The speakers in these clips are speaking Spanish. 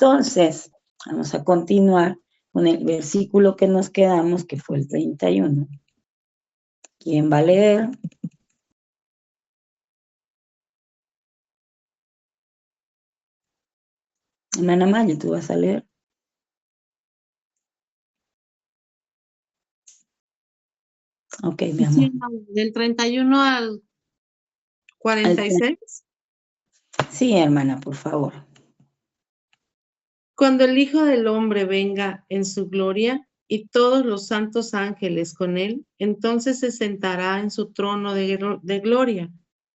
Entonces, vamos a continuar con el versículo que nos quedamos, que fue el 31. ¿Quién va a leer? Hermana Maya, ¿tú vas a leer? Ok, mi amor. Sí, del 31 al 46. Sí, hermana, por favor. Cuando el Hijo del Hombre venga en su gloria y todos los santos ángeles con él, entonces se sentará en su trono de gloria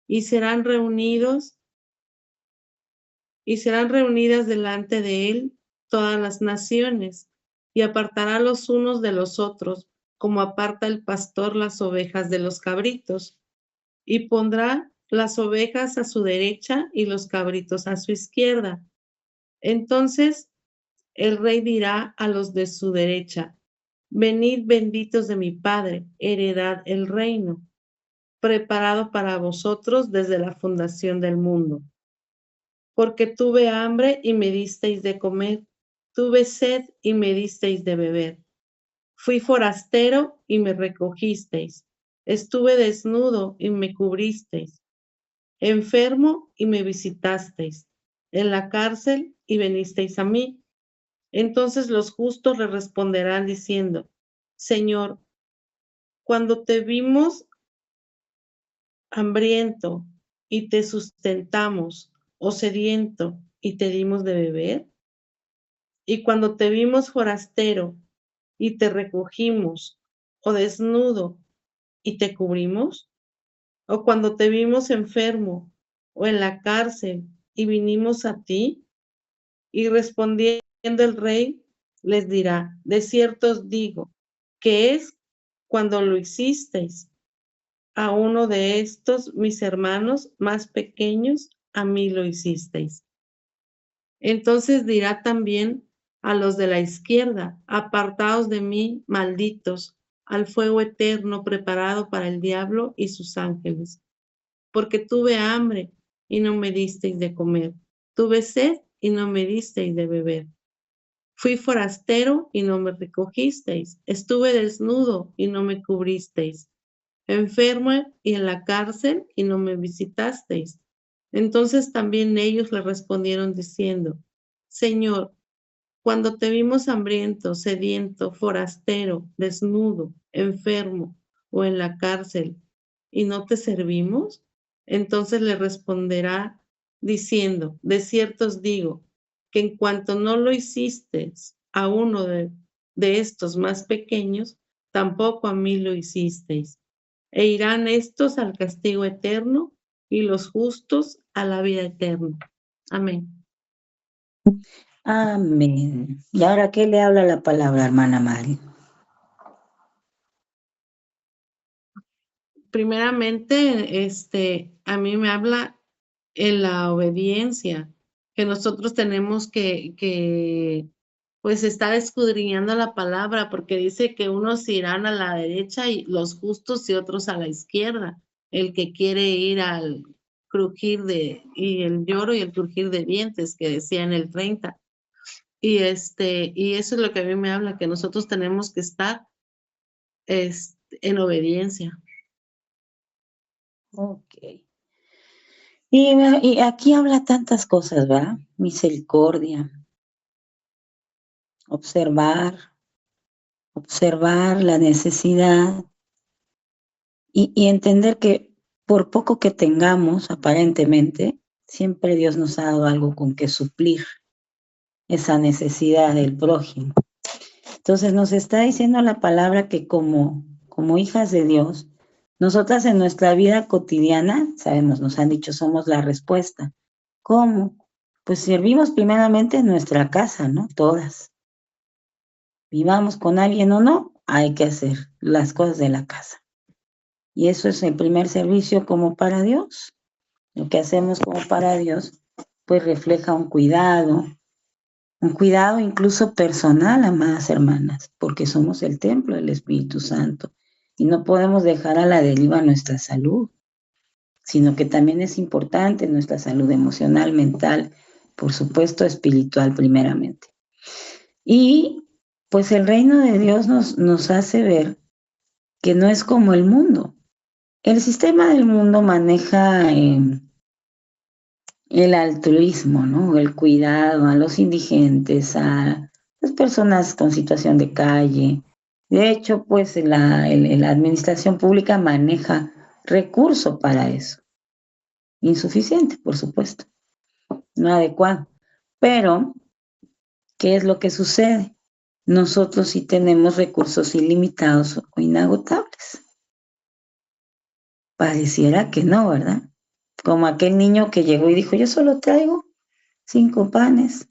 y serán reunidas delante de él todas las naciones, y apartará los unos de los otros, como aparta el pastor las ovejas de los cabritos, y pondrá las ovejas a su derecha y los cabritos a su izquierda. Entonces el rey dirá a los de su derecha: venid benditos de mi Padre, heredad el reino, preparado para vosotros desde la fundación del mundo. Porque tuve hambre y me disteis de comer, tuve sed y me disteis de beber. Fui forastero y me recogisteis, estuve desnudo y me cubristeis, enfermo y me visitasteis, en la cárcel y venisteis a mí. Entonces los justos le responderán diciendo: Señor, cuando te vimos hambriento y te sustentamos, o sediento y te dimos de beber, y cuando te vimos forastero y te recogimos, o desnudo y te cubrimos, o cuando te vimos enfermo o en la cárcel y vinimos a ti. Y respondiendo el rey les dirá: de cierto os digo, que es cuando lo hicisteis a uno de estos mis hermanos más pequeños, a mí lo hicisteis. Entonces dirá también a los de la izquierda: apartaos de mí, malditos, al fuego eterno preparado para el diablo y sus ángeles. Porque tuve hambre y no me disteis de comer, tuve sed y no me disteis de beber. Fui forastero y no me recogisteis, estuve desnudo y no me cubristeis, enfermo y en la cárcel y no me visitasteis. Entonces también ellos le respondieron diciendo: Señor, cuando te vimos hambriento, sediento, forastero, desnudo, enfermo o en la cárcel y no te servimos, entonces le responderá diciendo: de cierto os digo, que en cuanto no lo hiciste a uno de estos más pequeños, tampoco a mí lo hicisteis. E irán estos al castigo eterno y los justos a la vida eterna. Amén. Amén. ¿Y ahora qué le habla la palabra, hermana Mari? Primeramente, a mí me habla en la obediencia, que nosotros tenemos que pues estar escudriñando la palabra, porque dice que unos irán a la derecha y los justos y otros a la izquierda. El que quiere ir al crujir y el lloro y el crujir de dientes, que decía en el 30. Y eso es lo que a mí me habla, que nosotros tenemos que estar en obediencia. Ok. Y aquí habla tantas cosas, ¿verdad? Misericordia, observar la necesidad y entender que por poco que tengamos, aparentemente, siempre Dios nos ha dado algo con que suplir esa necesidad del prójimo. Entonces nos está diciendo la palabra que como hijas de Dios, nosotras en nuestra vida cotidiana, sabemos, nos han dicho, somos la respuesta. ¿Cómo? Pues servimos primeramente en nuestra casa, ¿no? Todas. Vivamos con alguien o no, hay que hacer las cosas de la casa. Y eso es el primer servicio como para Dios. Lo que hacemos como para Dios, pues refleja un cuidado incluso personal, amadas hermanas, porque somos el templo del Espíritu Santo y no podemos dejar a la deriva nuestra salud, sino que también es importante nuestra salud emocional, mental, por supuesto espiritual primeramente. Y pues el reino de Dios nos hace ver que no es como el mundo. El sistema del mundo maneja el altruismo, ¿no? El cuidado a los indigentes, a las personas con situación de calle. De hecho, pues la administración pública maneja recursos para eso. Insuficiente, por supuesto, no adecuado. Pero, ¿qué es lo que sucede? Nosotros sí tenemos recursos ilimitados o inagotables. Pareciera que no, ¿verdad? Como aquel niño que llegó y dijo, yo solo traigo 5 panes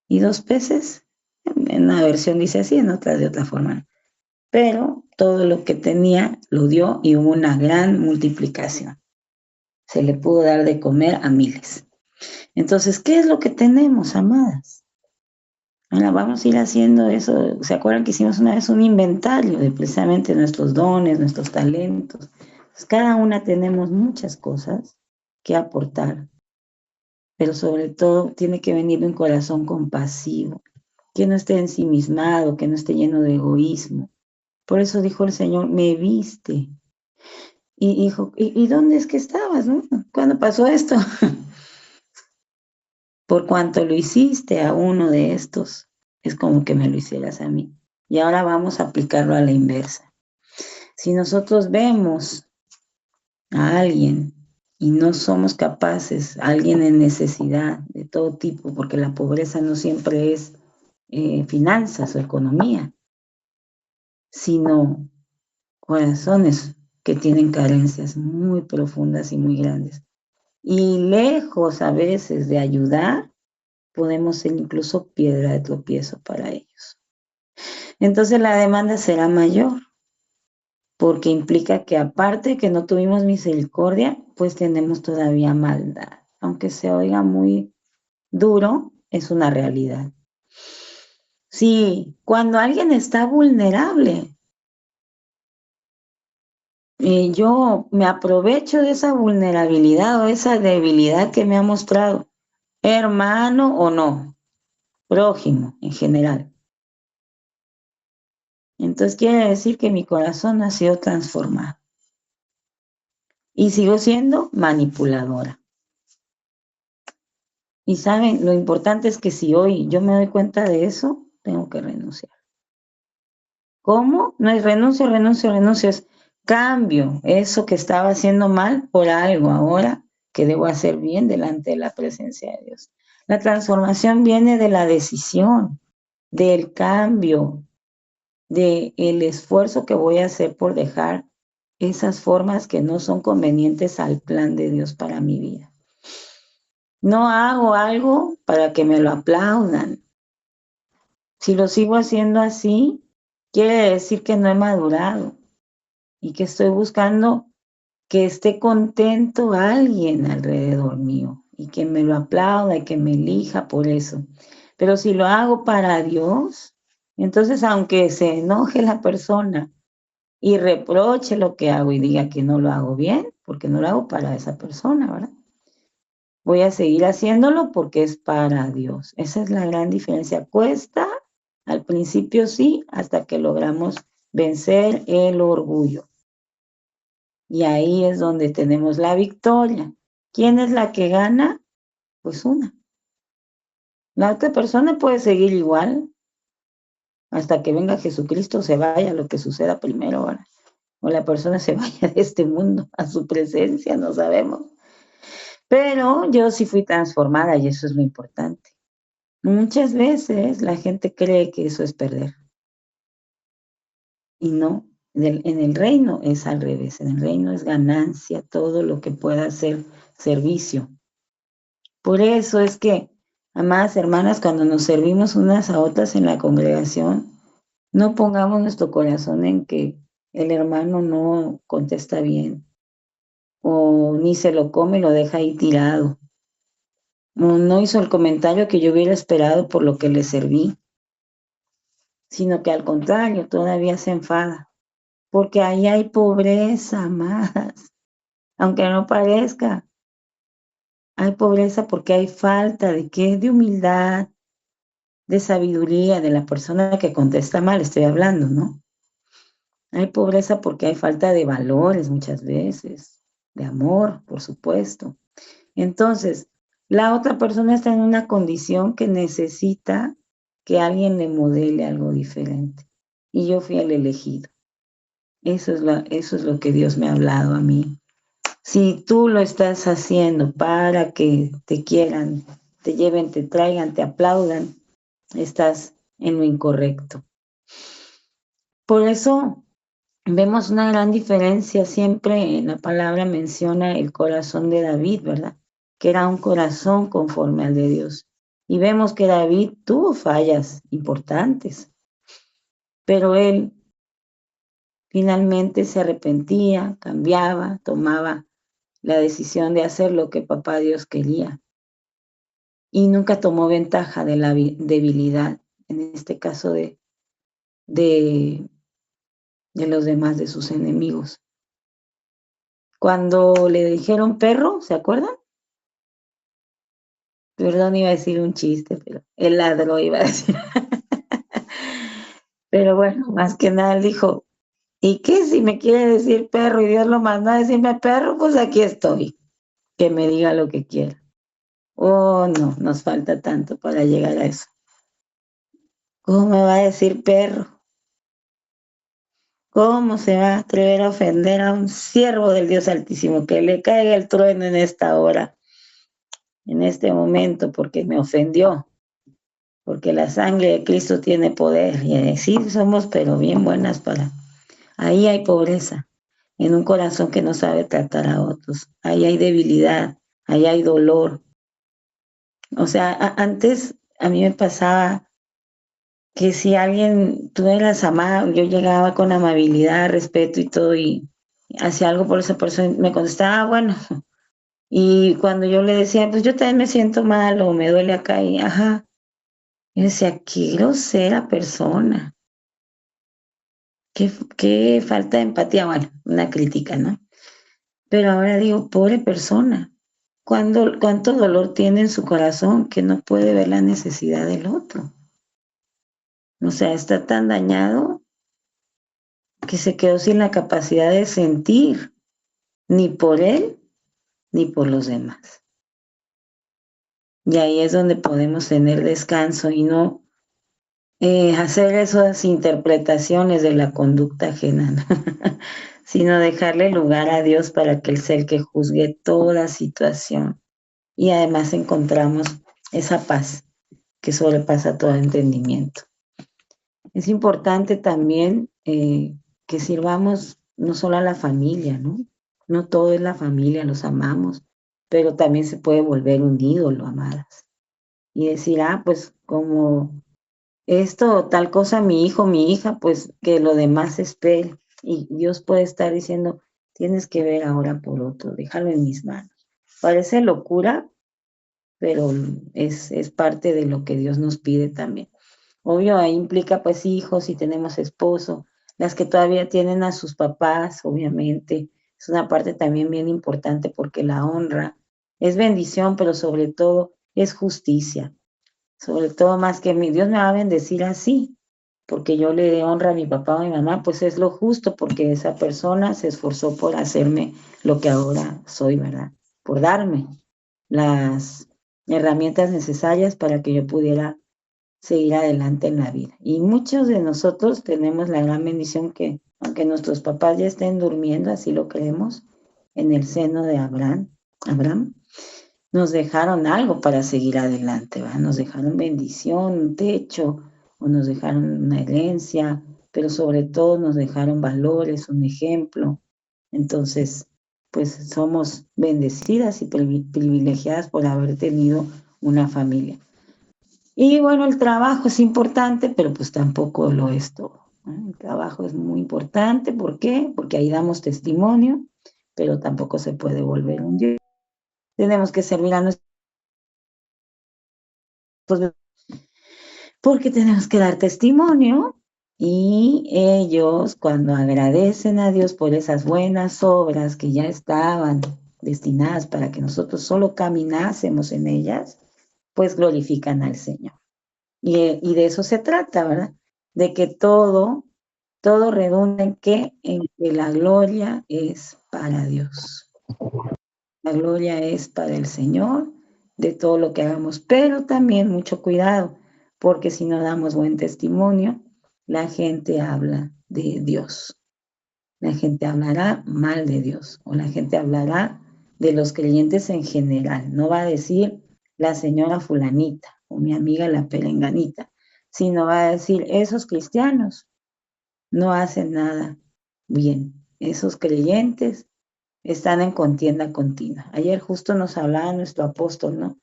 y 2 peces. En una versión dice así, en otra de otra forma. Pero todo lo que tenía lo dio y hubo una gran multiplicación. Se le pudo dar de comer a miles. Entonces, ¿qué es lo que tenemos, amadas? Ahora vamos a ir haciendo eso. ¿Se acuerdan que hicimos una vez un inventario de precisamente nuestros dones, nuestros talentos? Entonces, cada una tenemos muchas cosas que aportar, pero sobre todo tiene que venir de un corazón compasivo, que no esté ensimismado, que no esté lleno de egoísmo. Por eso dijo el Señor, me viste. Y dijo, ¿y dónde es que estabas, no? ¿Cuándo pasó esto? Por cuanto lo hiciste a uno de estos, es como que me lo hicieras a mí. Y ahora vamos a aplicarlo a la inversa. Si nosotros vemos a alguien y no somos capaces, a alguien en necesidad de todo tipo, porque la pobreza no siempre es finanzas o economía, sino corazones que tienen carencias muy profundas y muy grandes. Y lejos a veces de ayudar, podemos ser incluso piedra de tropiezo para ellos. Entonces la demanda será mayor, porque implica que aparte de que no tuvimos misericordia, pues tenemos todavía maldad. Aunque se oiga muy duro, es una realidad. Sí, cuando alguien está vulnerable, yo me aprovecho de esa vulnerabilidad o esa debilidad que me ha mostrado, hermano o no, prójimo en general. Entonces quiere decir que mi corazón ha sido transformado y sigo siendo manipuladora. Y saben, lo importante es que si hoy yo me doy cuenta de eso, tengo que renunciar. ¿Cómo? No es renuncio, es cambio eso que estaba haciendo mal por algo ahora que debo hacer bien delante de la presencia de Dios. La transformación viene de la decisión, del cambio, del esfuerzo que voy a hacer por dejar esas formas que no son convenientes al plan de Dios para mi vida. No hago algo para que me lo aplaudan. Si lo sigo haciendo así, quiere decir que no he madurado y que estoy buscando que esté contento alguien alrededor mío y que me lo aplauda y que me elija por eso. Pero si lo hago para Dios, entonces aunque se enoje la persona y reproche lo que hago y diga que no lo hago bien, porque no lo hago para esa persona, ¿verdad? Voy a seguir haciéndolo porque es para Dios. Esa es la gran diferencia. Cuesta al principio sí, hasta que logramos vencer el orgullo. Y ahí es donde tenemos la victoria. ¿Quién es la que gana? Pues una. La otra persona puede seguir igual hasta que venga Jesucristo, se vaya lo que suceda primero ahora. O la persona se vaya de este mundo a su presencia, no sabemos. Pero yo sí fui transformada y eso es lo importante. Muchas veces la gente cree que eso es perder. Y no, en el reino es al revés. En el reino es ganancia todo lo que pueda ser servicio. Por eso es que, amadas hermanas, cuando nos servimos unas a otras en la congregación, no pongamos nuestro corazón en que el hermano no contesta bien o ni se lo come y lo deja ahí tirado. No hizo el comentario que yo hubiera esperado por lo que le serví, sino que al contrario, todavía se enfada, porque ahí hay pobreza, más, aunque no parezca. Hay pobreza porque hay falta de qué, de humildad, de sabiduría de la persona que contesta mal, estoy hablando, ¿no? Hay pobreza porque hay falta de valores muchas veces, de amor, por supuesto. Entonces, la otra persona está en una condición que necesita que alguien le modele algo diferente. Y yo fui el elegido. Eso es lo que Dios me ha hablado a mí. Si tú lo estás haciendo para que te quieran, te lleven, te traigan, te aplaudan, estás en lo incorrecto. Por eso vemos una gran diferencia. Siempre en la palabra menciona el corazón de David, ¿verdad? Que era un corazón conforme al de Dios. Y vemos que David tuvo fallas importantes, pero él finalmente se arrepentía, cambiaba, tomaba la decisión de hacer lo que papá Dios quería. Y nunca tomó ventaja de la debilidad, en este caso de los demás, de sus enemigos. Cuando le dijeron perro, ¿se acuerdan? Perdón, iba a decir un chiste, pero el ladro iba a decir. Pero bueno, más que nada él dijo, ¿y qué si me quiere decir perro y Dios lo mandó a decirme perro? Pues aquí estoy, que me diga lo que quiera. Oh, no, nos falta tanto para llegar a eso. ¿Cómo me va a decir perro? ¿Cómo se va a atrever a ofender a un siervo del Dios Altísimo? Que le caiga el trueno en esta hora, en este momento, porque me ofendió. Porque la sangre de Cristo tiene poder. Y sí somos, pero bien buenas para... Ahí hay pobreza, en un corazón que no sabe tratar a otros. Ahí hay debilidad, ahí hay dolor. O sea, antes a mí me pasaba que si alguien, tú eras amable, yo llegaba con amabilidad, respeto y todo, y hacía algo por esa persona, me contestaba, bueno. Y cuando yo le decía, pues yo también me siento mal o me duele acá, y ajá, yo decía, qué grosera persona. Qué falta de empatía, bueno, una crítica, ¿no? Pero ahora digo, pobre persona, ¿cuánto dolor tiene en su corazón que no puede ver la necesidad del otro? O sea, está tan dañado que se quedó sin la capacidad de sentir, ni por él, ni por los demás. Y ahí es donde podemos tener descanso y no hacer esas interpretaciones de la conducta ajena, ¿no? Sino dejarle lugar a Dios para que Él sea el que juzgue toda situación. Y además encontramos esa paz que sobrepasa todo entendimiento. Es importante también que sirvamos no solo a la familia, ¿no? No todo es la familia, los amamos, pero también se puede volver un ídolo, amadas. Y decir, pues como esto o tal cosa, mi hijo, mi hija, pues que lo demás espere. Y Dios puede estar diciendo, tienes que ver ahora por otro, déjalo en mis manos. Parece locura, pero es parte de lo que Dios nos pide también. Obvio, ahí implica pues hijos, si tenemos esposo, las que todavía tienen a sus papás, obviamente, es una parte también bien importante porque la honra es bendición, pero sobre todo es justicia. Sobre todo más que Dios me va a bendecir así, porque yo le dé honra a mi papá o a mi mamá, pues es lo justo, porque esa persona se esforzó por hacerme lo que ahora soy, ¿verdad? Por darme las herramientas necesarias para que yo pudiera seguir adelante en la vida. Y muchos de nosotros tenemos la gran bendición que, aunque nuestros papás ya estén durmiendo, así lo creemos, en el seno de Abraham, nos dejaron algo para seguir adelante, ¿verdad? Nos dejaron bendición, un techo, o nos dejaron una herencia, pero sobre todo nos dejaron valores, un ejemplo. Entonces, pues somos bendecidas y privilegiadas por haber tenido una familia. Y bueno, el trabajo es importante, pero pues tampoco lo es todo, ¿no? El trabajo es muy importante, ¿por qué? Porque ahí damos testimonio, pero tampoco se puede volver un Dios. Tenemos que servir a nuestros, porque tenemos que dar testimonio y ellos cuando agradecen a Dios por esas buenas obras que ya estaban destinadas para que nosotros solo caminásemos en ellas, pues glorifican al Señor. Y de eso se trata, ¿verdad? De que todo redunda en que la gloria es para Dios. La gloria es para el Señor de todo lo que hagamos, pero también mucho cuidado, porque si no damos buen testimonio, la gente habla de Dios. La gente hablará mal de Dios, o la gente hablará de los creyentes en general. No va a decir la señora fulanita o mi amiga la perenganita, sino va a decir esos cristianos no hacen nada bien. Esos creyentes están en contienda continua. Ayer justo nos hablaba nuestro apóstol, ¿no?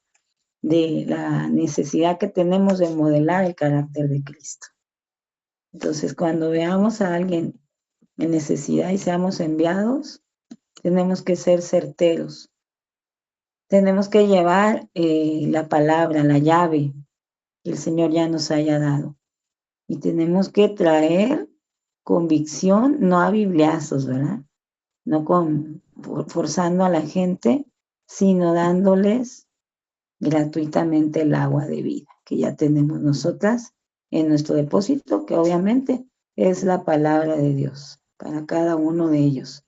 De la necesidad que tenemos de modelar el carácter de Cristo. Entonces, cuando veamos a alguien en necesidad y seamos enviados, tenemos que ser certeros. Tenemos que llevar la palabra, la llave que el Señor ya nos haya dado. Y tenemos que traer convicción, no a bibliazos, ¿verdad? No forzando a la gente, sino dándoles gratuitamente el agua de vida que ya tenemos nosotras en nuestro depósito, que obviamente es la palabra de Dios para cada uno de ellos.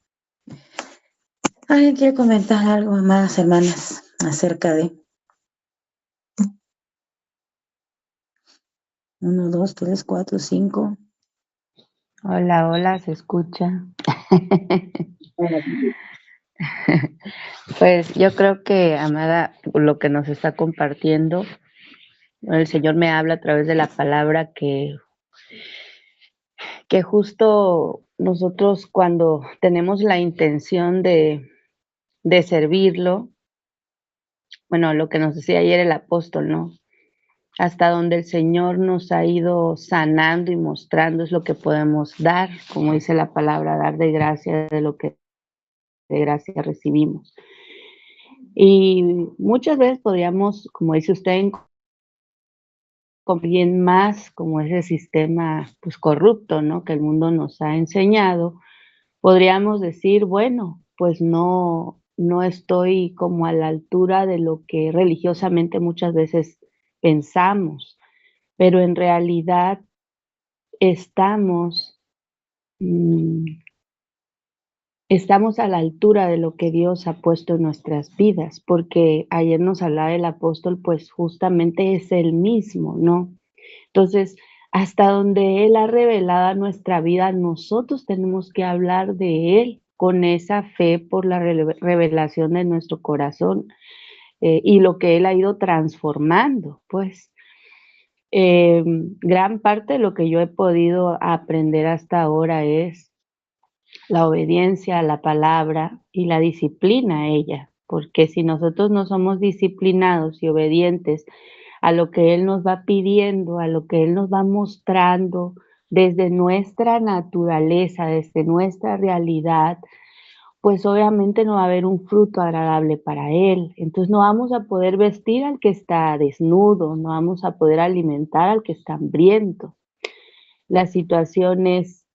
¿Alguien quiere comentar algo, amadas hermanas, acerca de 1, 2, 3, 4, 5? Hola, hola, ¿se escucha? Pues yo creo que, amada, lo que nos está compartiendo, el Señor me habla a través de la palabra que justo nosotros cuando tenemos la intención de servirlo, bueno, lo que nos decía ayer el apóstol, ¿no? Hasta donde el Señor nos ha ido sanando y mostrando es lo que podemos dar, como dice la palabra, dar de gracia de lo que de gracia recibimos. Y muchas veces podríamos, como dice usted, bien más como ese sistema pues corrupto, ¿no? Que el mundo nos ha enseñado, podríamos decir, bueno, pues no estoy como a la altura de lo que religiosamente muchas veces pensamos, pero en realidad estamos a la altura de lo que Dios ha puesto en nuestras vidas, porque ayer nos hablaba el apóstol, pues justamente es el mismo, ¿no? Entonces, hasta donde Él ha revelado a nuestra vida, nosotros tenemos que hablar de Él con esa fe por la revelación de nuestro corazón y lo que Él ha ido transformando, pues. Gran parte de lo que yo he podido aprender hasta ahora es la obediencia a la palabra y la disciplina a ella, porque si nosotros no somos disciplinados y obedientes a lo que Él nos va pidiendo, a lo que Él nos va mostrando desde nuestra naturaleza, desde nuestra realidad, pues obviamente no va a haber un fruto agradable para Él. Entonces no vamos a poder vestir al que está desnudo, no vamos a poder alimentar al que está hambriento. La situación es,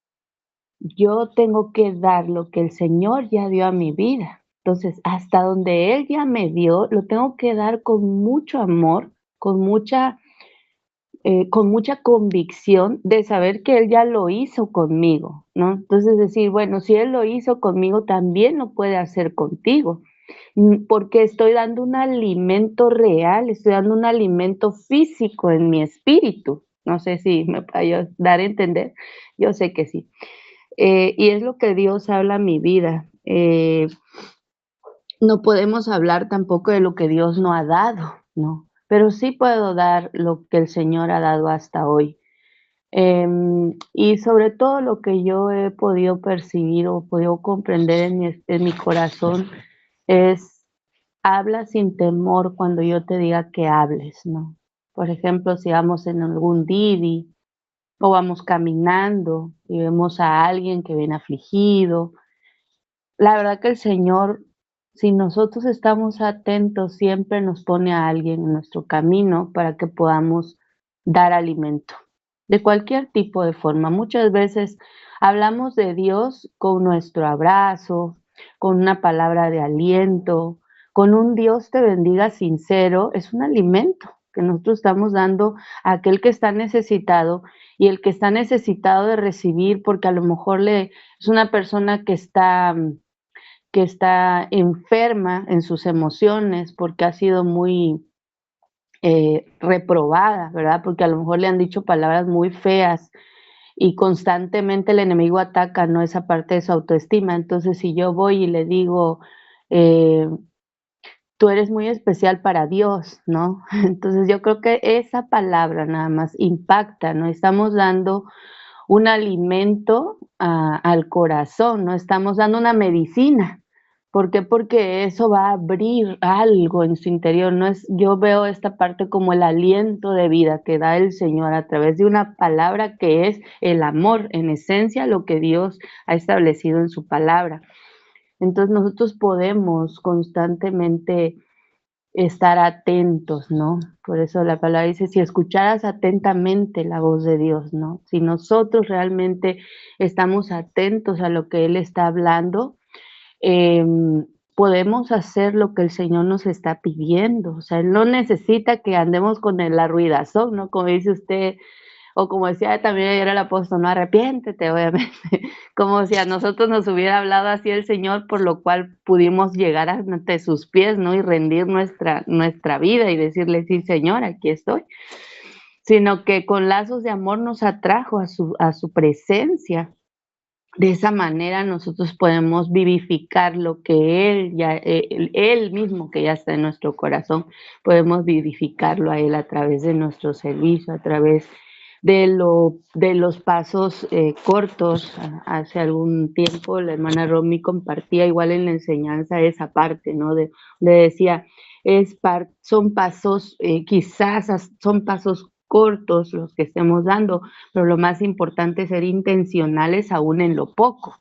yo tengo que dar lo que el Señor ya dio a mi vida. Entonces, hasta donde Él ya me dio, lo tengo que dar con mucho amor, con mucha convicción de saber que Él ya lo hizo conmigo, ¿no? Entonces decir, bueno, si Él lo hizo conmigo, también lo puede hacer contigo, porque estoy dando un alimento real, estoy dando un alimento físico en mi espíritu. No sé si me puedo dar a entender, yo sé que sí. Y es lo que Dios habla a mi vida. No podemos hablar tampoco de lo que Dios no ha dado, ¿no? Pero sí puedo dar lo que el Señor ha dado hasta hoy. Y sobre todo lo que yo he podido percibir o podido comprender en mi corazón es, habla sin temor cuando yo te diga que hables, ¿no? Por ejemplo, si vamos en algún Didi o vamos caminando y vemos a alguien que viene afligido, la verdad que el Señor, si nosotros estamos atentos, siempre nos pone a alguien en nuestro camino para que podamos dar alimento, de cualquier tipo de forma. Muchas veces hablamos de Dios con nuestro abrazo, con una palabra de aliento, con un Dios te bendiga sincero, es un alimento que nosotros estamos dando a aquel que está necesitado, y el que está necesitado de recibir, porque a lo mejor es una persona que está enferma en sus emociones, porque ha sido muy reprobada, ¿verdad? Porque a lo mejor le han dicho palabras muy feas y constantemente el enemigo ataca, ¿no?, esa parte de su autoestima. Entonces, si yo voy y le digo, eh, tú eres muy especial para Dios, ¿no? Entonces yo creo que esa palabra nada más impacta, ¿no? Estamos dando un alimento al corazón, ¿no? Estamos dando una medicina. ¿Por qué? Porque eso va a abrir algo en su interior, ¿no? Yo veo esta parte como el aliento de vida que da el Señor a través de una palabra que es el amor, en esencia lo que Dios ha establecido en su palabra. Entonces nosotros podemos constantemente estar atentos, ¿no? Por eso la palabra dice, si escucharas atentamente la voz de Dios, ¿no? Si nosotros realmente estamos atentos a lo que Él está hablando, podemos hacer lo que el Señor nos está pidiendo. O sea, Él no necesita que andemos con la ruidazón, ¿no? Como dice usted, o como decía también ayer el apóstol, no, arrepiéntete, obviamente, como si a nosotros nos hubiera hablado así el Señor, por lo cual pudimos llegar ante sus pies, ¿no? Y rendir nuestra vida y decirle, sí, Señor, aquí estoy. Sino que con lazos de amor nos atrajo a su presencia. De esa manera nosotros podemos vivificar lo que Él mismo que ya está en nuestro corazón, podemos vivificarlo a Él a través de nuestro servicio, a través de los pasos cortos. Hace algún tiempo la hermana Romy compartía igual en la enseñanza esa parte, ¿no? Le decía, son pasos, quizás son pasos cortos los que estemos dando, pero lo más importante es ser intencionales aún en lo poco.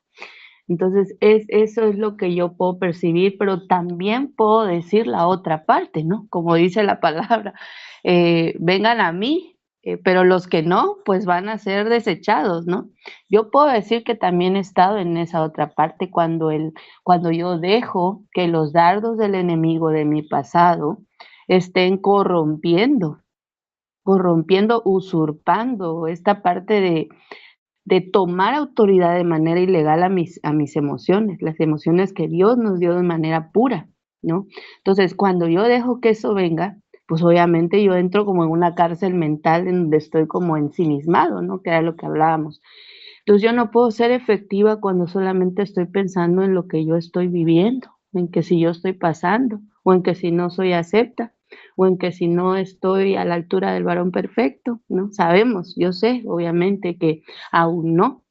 Entonces, eso es lo que yo puedo percibir, pero también puedo decir la otra parte, ¿no? Como dice la palabra, vengan a mí, pero los que no, pues van a ser desechados, ¿no? Yo puedo decir que también he estado en esa otra parte cuando yo dejo que los dardos del enemigo de mi pasado estén corrompiendo, usurpando esta parte de tomar autoridad de manera ilegal a mis emociones, las emociones que Dios nos dio de manera pura, ¿no? Entonces, cuando yo dejo que eso venga, pues obviamente yo entro como en una cárcel mental en donde estoy como ensimismado, ¿no? Que era lo que hablábamos. Entonces, yo no puedo ser efectiva cuando solamente estoy pensando en lo que yo estoy viviendo, en que si yo estoy pasando, o en que si no soy acepta, o en que si no estoy a la altura del varón perfecto, ¿no? Sabemos, yo sé, obviamente, que aún no,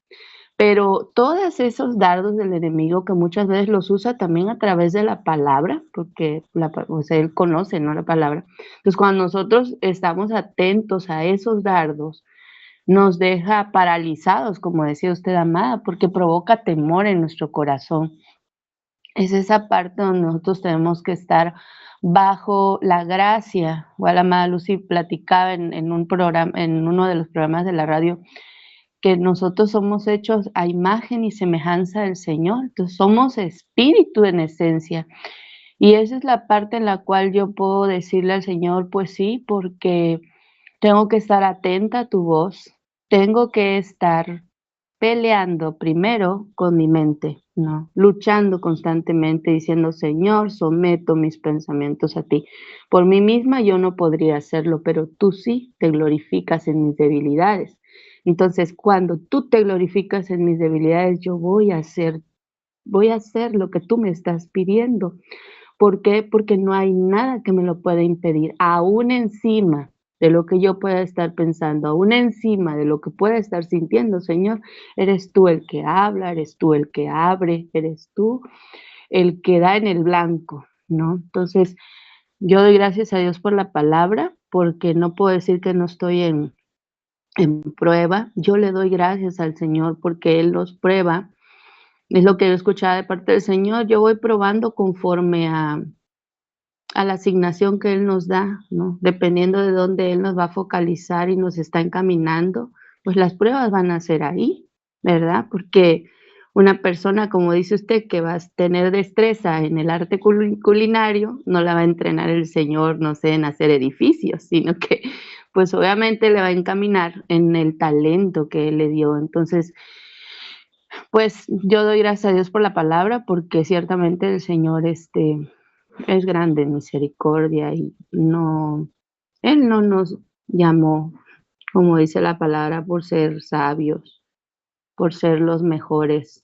pero todos esos dardos del enemigo que muchas veces los usa también a través de la palabra, porque o sea, él conoce, ¿no?, la palabra. Entonces, cuando nosotros estamos atentos a esos dardos, nos deja paralizados, como decía usted, amada, porque provoca temor en nuestro corazón. Es esa parte donde nosotros tenemos que estar bajo la gracia. Igual la amada Lucy platicaba en un programa, en uno de los programas de la radio, que nosotros somos hechos a imagen y semejanza del Señor. Entonces somos espíritu en esencia. Y esa es la parte en la cual yo puedo decirle al Señor, pues sí, porque tengo que estar atenta a tu voz, tengo que estar peleando primero con mi mente, ¿no? Luchando constantemente, diciendo, Señor, someto mis pensamientos a ti. Por mí misma yo no podría hacerlo, pero tú sí te glorificas en mis debilidades. Entonces, cuando tú te glorificas en mis debilidades, yo voy a hacer lo que tú me estás pidiendo. ¿Por qué? Porque no hay nada que me lo pueda impedir, aún encima de lo que yo pueda estar pensando, aún encima de lo que pueda estar sintiendo, Señor, eres tú el que habla, eres tú el que abre, eres tú el que da en el blanco, ¿no? Entonces, yo doy gracias a Dios por la palabra, porque no puedo decir que no estoy en prueba. Yo le doy gracias al Señor porque Él nos prueba. Es lo que yo escuchaba de parte del Señor. Yo voy probando conforme a la asignación que Él nos da, ¿no? Dependiendo de dónde Él nos va a focalizar y nos está encaminando, pues las pruebas van a ser ahí, ¿verdad? Porque Una persona, como dice usted, que va a tener destreza en el arte culinario, no la va a entrenar el Señor, no sé, en hacer edificios, sino que pues obviamente le va a encaminar en el talento que Él le dio. Entonces, pues yo doy gracias a Dios por la palabra, porque ciertamente el Señor es grande en misericordia y Él no nos llamó, como dice la palabra, por ser sabios, por ser los mejores,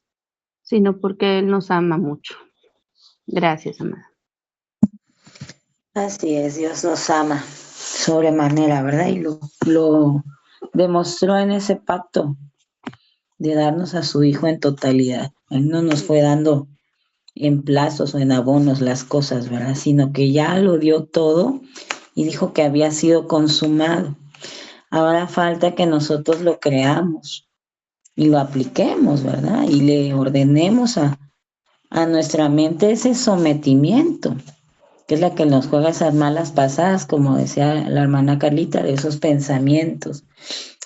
sino porque Él nos ama mucho. Gracias, amada. Así es, Dios nos ama sobremanera, ¿verdad? Y lo demostró en ese pacto de darnos a su Hijo en totalidad. Él no nos fue dando en plazos o en abonos las cosas, ¿verdad? Sino que ya lo dio todo y dijo que había sido consumado. Ahora falta que nosotros lo creamos y lo apliquemos, ¿verdad? Y le ordenemos a nuestra mente ese sometimiento, que es la que nos juega esas malas pasadas, como decía la hermana Carlita, de esos pensamientos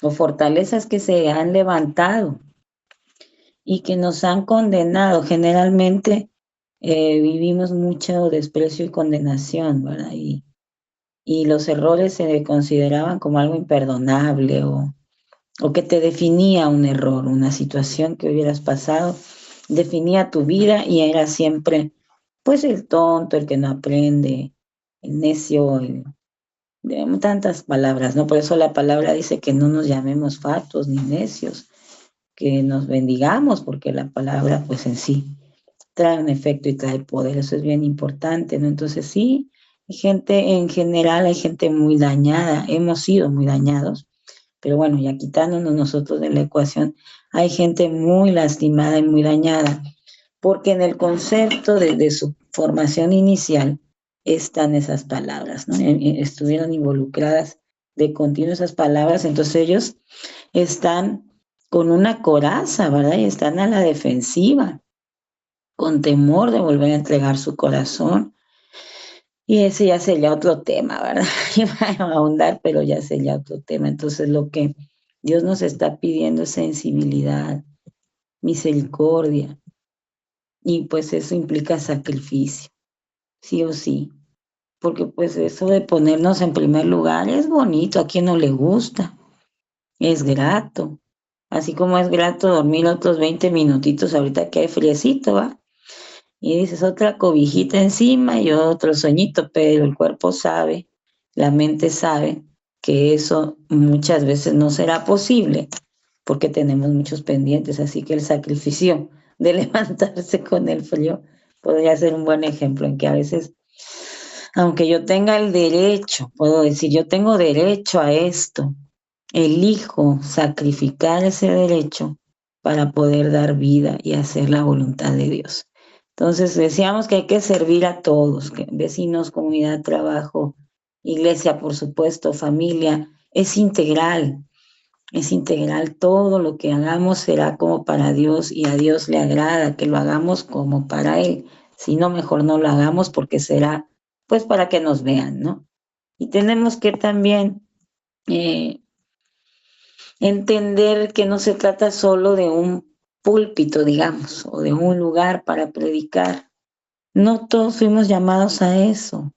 o fortalezas que se han levantado y que nos han condenado. Generalmente vivimos mucho desprecio y condenación, ¿verdad? Y los errores se consideraban como algo imperdonable o que te definía un error, una situación que hubieras pasado, definía tu vida y era siempre, pues, el tonto, el que no aprende, el necio, tantas palabras, ¿no? Por eso la palabra dice que no nos llamemos fatuos ni necios, que nos bendigamos, porque la palabra, pues, en sí trae un efecto y trae poder, eso es bien importante, ¿no? Entonces sí, hay gente en general, hay gente muy dañada, hemos sido muy dañados, pero bueno, ya quitándonos nosotros de la ecuación, hay gente muy lastimada y muy dañada, porque en el concepto de su formación inicial están esas palabras, ¿no? Estuvieron involucradas de continuo esas palabras, entonces ellos están con una coraza, ¿verdad? Y están a la defensiva, con temor de volver a entregar su corazón. Y ese ya sería otro tema, ¿verdad? Iba a ahondar, pero ya sería otro tema. Entonces, lo que Dios nos está pidiendo es sensibilidad, misericordia, y pues eso implica sacrificio, sí o sí, porque pues eso de ponernos en primer lugar es bonito, a quien no le gusta, es grato, así como es grato dormir otros 20 minutitos ahorita que hay friecito, ¿va? Y dices otra cobijita encima y otro sueñito, pero el cuerpo sabe, la mente sabe que eso muchas veces no será posible porque tenemos muchos pendientes, así que el sacrificio de levantarse con el frío podría ser un buen ejemplo en que a veces, aunque yo tenga el derecho, puedo decir, yo tengo derecho a esto, elijo sacrificar ese derecho para poder dar vida y hacer la voluntad de Dios. Entonces decíamos que hay que servir a todos, que vecinos, comunidad, trabajo, iglesia, por supuesto, familia, es integral, todo lo que hagamos será como para Dios y a Dios le agrada que lo hagamos como para Él, si no, mejor no lo hagamos porque será pues para que nos vean, ¿no? Y tenemos que también eh, entender que no se trata solo de un púlpito, digamos, o de un lugar para predicar. No todos fuimos llamados a eso.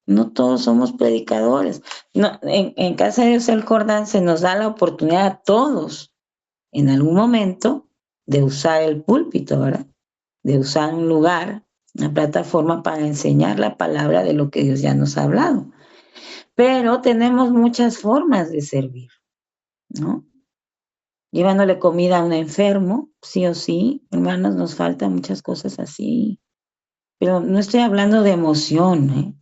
No todos somos predicadores. No, en Casa de Dios el Jordán se nos da la oportunidad a todos, en algún momento, de usar el púlpito, ¿verdad? De usar un lugar, una plataforma para enseñar la palabra de lo que Dios ya nos ha hablado. Pero tenemos muchas formas de servir, ¿no? Llevándole comida a un enfermo, sí o sí, hermanos, nos faltan muchas cosas así. Pero no estoy hablando de emoción, ¿eh?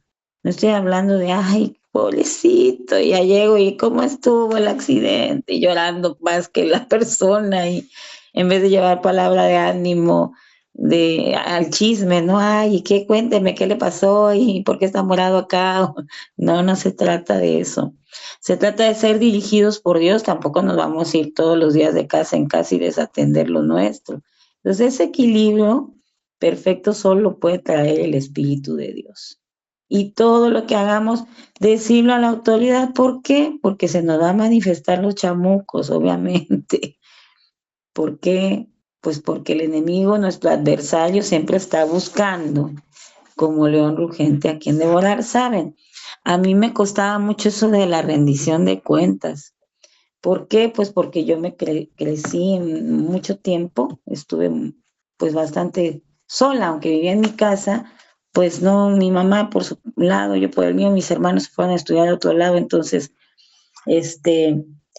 No estoy hablando de, ay, pobrecito, ya llego y cómo estuvo el accidente, y llorando más que la persona, y en vez de llevar palabra de ánimo, al chisme, ¿no? Ay, ¿y qué? Cuénteme, ¿qué le pasó? ¿Y por qué está morado acá? No, no se trata de eso. Se trata de ser dirigidos por Dios, tampoco nos vamos a ir todos los días de casa en casa y desatender lo nuestro. Entonces, ese equilibrio perfecto solo puede traer el Espíritu de Dios. Y todo lo que hagamos, decirlo a la autoridad. ¿Por qué? Porque se nos va a manifestar los chamucos, obviamente. ¿Por qué? Pues porque el enemigo, nuestro adversario, siempre está buscando, como león rugente, a quien devorar, ¿saben? A mí me costaba mucho eso de la rendición de cuentas. ¿Por qué? Pues porque yo me crecí en mucho tiempo, estuve pues bastante sola, aunque vivía en mi casa, pues no, mi mamá por su lado, yo por el mío, mis hermanos se fueron a estudiar a otro lado, entonces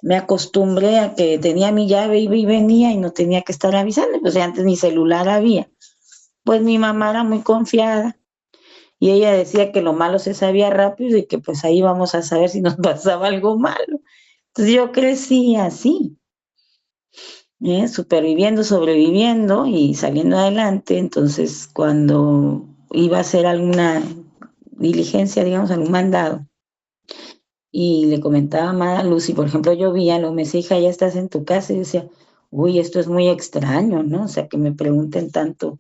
me acostumbré a que tenía mi llave, iba y venía y no tenía que estar avisando, pues antes ni celular había. Pues mi mamá era muy confiada y ella decía que lo malo se sabía rápido y que pues ahí vamos a saber si nos pasaba algo malo. Entonces yo crecí así, superviviendo, sobreviviendo y saliendo adelante. Entonces cuando iba a hacer alguna diligencia, digamos, algún mandado, y le comentaba a Amada Lucy, por ejemplo, llovía, luego me decía, hija, ya estás en tu casa, y yo decía, uy, esto es muy extraño, ¿no? O sea, que me pregunten tanto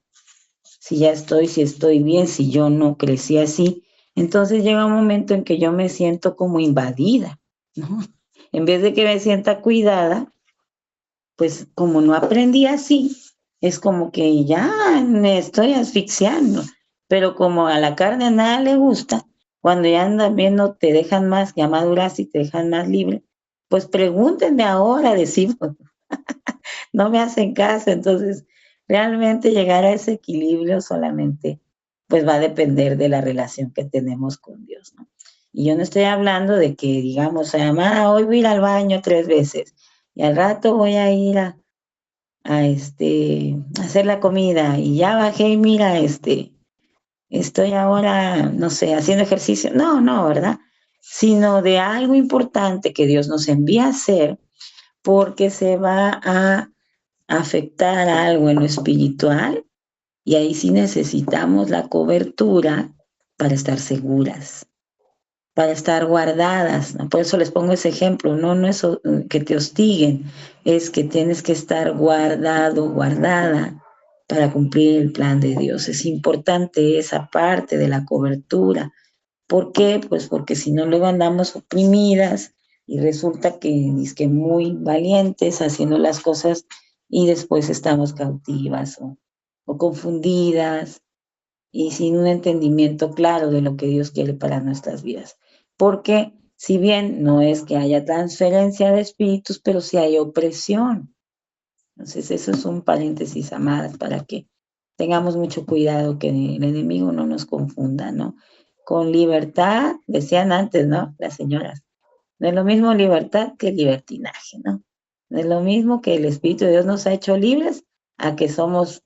si ya estoy, si estoy bien, si yo no crecí así. Entonces llega un momento en que yo me siento como invadida, ¿no? En vez de que me sienta cuidada, pues como no aprendí así, es como que ya me estoy asfixiando, pero como a la carne a nada le gusta, cuando ya andan viendo, te dejan más, ya maduras y te dejan más libre, pues pregúntenme ahora, decimos, no me hacen caso, entonces realmente llegar a ese equilibrio solamente pues va a depender de la relación que tenemos con Dios, ¿no? Y yo no estoy hablando de que digamos, amada, hoy voy a ir al baño 3 veces y al rato voy a ir a hacer la comida y ya bajé y mira, estoy ahora, no sé, haciendo ejercicio. No, no, ¿verdad? Sino de algo importante que Dios nos envía a hacer porque se va a afectar algo en lo espiritual y ahí sí necesitamos la cobertura para estar seguras, para estar guardadas, ¿no? Por eso les pongo ese ejemplo, no es que te hostiguen, es que tienes que estar guardado, guardada para cumplir el plan de Dios. Es importante esa parte de la cobertura. ¿Por qué? Pues porque si no luego andamos oprimidas y resulta que es que muy valientes haciendo las cosas y después estamos cautivas o confundidas y sin un entendimiento claro de lo que Dios quiere para nuestras vidas. Porque si bien no es que haya transferencia de espíritus, pero sí hay opresión. Entonces eso es un paréntesis, amadas, para que tengamos mucho cuidado que el enemigo no nos confunda, ¿no? Con libertad, decían antes, ¿no? Las señoras, no es lo mismo libertad que libertinaje, ¿no? No es lo mismo que el Espíritu de Dios nos ha hecho libres a que somos,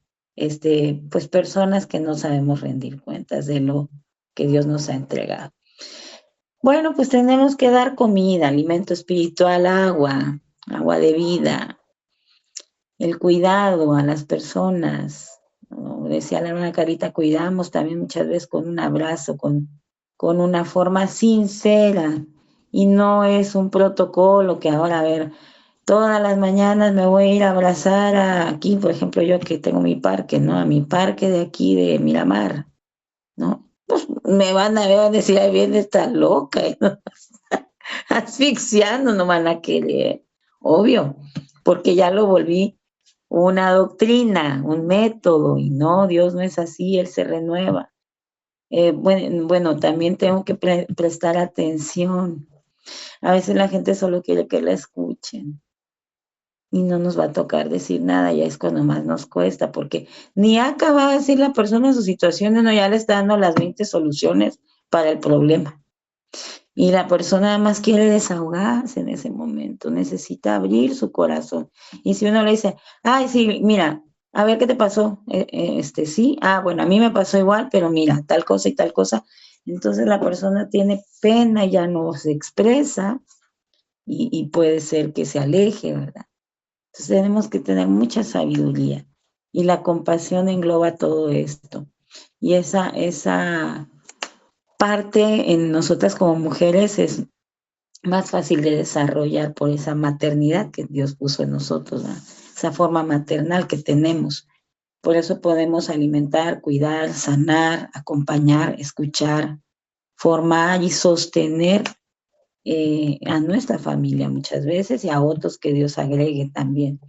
pues personas que no sabemos rendir cuentas de lo que Dios nos ha entregado. Bueno, pues tenemos que dar comida, alimento espiritual, agua de vida, el cuidado a las personas. Como decía la hermana Carita, cuidamos también muchas veces con un abrazo, con una forma sincera. Y no es un protocolo que ahora, a ver, todas las mañanas me voy a ir a abrazar aquí, por ejemplo, yo que tengo mi parque, ¿no? A mi parque de aquí de Miramar, ¿no? Pues me van a ver, a decir, ahí viene esta loca, ¿no? Asfixiando, no van a querer, obvio, porque ya lo volví una doctrina, un método, y no, Dios no es así, Él se renueva. Bueno, también tengo que prestar atención. A veces la gente solo quiere que la escuchen y no nos va a tocar decir nada, ya es cuando más nos cuesta, porque ni acaba de decir la persona su situación, no, ya le está dando las 20 soluciones para el problema. Y la persona nada más quiere desahogarse en ese momento, necesita abrir su corazón. Y si uno le dice, ay, sí, mira, a ver qué te pasó, sí, bueno, a mí me pasó igual, pero mira, tal cosa y tal cosa. Entonces la persona tiene pena, ya no se expresa y puede ser que se aleje, ¿verdad? Entonces tenemos que tener mucha sabiduría y la compasión engloba todo esto. Y esa parte en nosotras como mujeres es más fácil de desarrollar por esa maternidad que Dios puso en nosotros, ¿no? Esa forma maternal que tenemos. Por eso podemos alimentar, cuidar, sanar, acompañar, escuchar, formar y sostener a nuestra familia muchas veces y a otros que Dios agregue también.